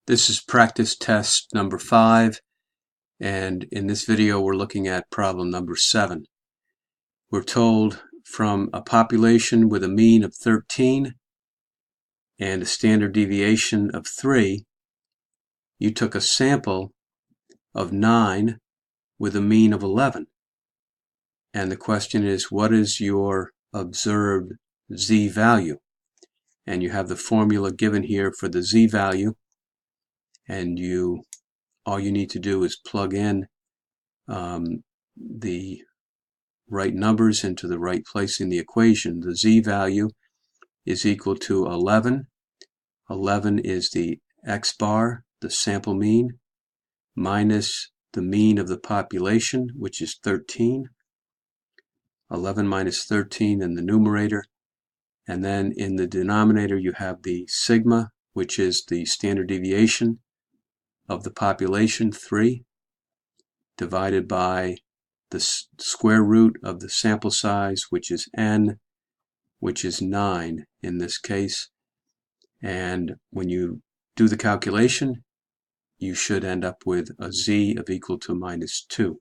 This is practice test number 5, and in this video we're looking at problem number 7. We're told from a population with a mean of 13 and a standard deviation of 3, you took a sample of 9 with a mean of 11. And the question is, what is your observed z-value? And you have the formula given here for the z-value, and all you need to do is plug in the right numbers into the right place in the equation. The z-value is equal to 11. 11 is the x-bar, the sample mean, minus the mean of the population, which is 13. 11 minus 13 in the numerator. And then in the denominator you have the sigma, which is the standard deviation of the population, 3, divided by the square root of the sample size, which is n, which is 9 in this case. And when you do the calculation, you should end up with a z of equal to -2.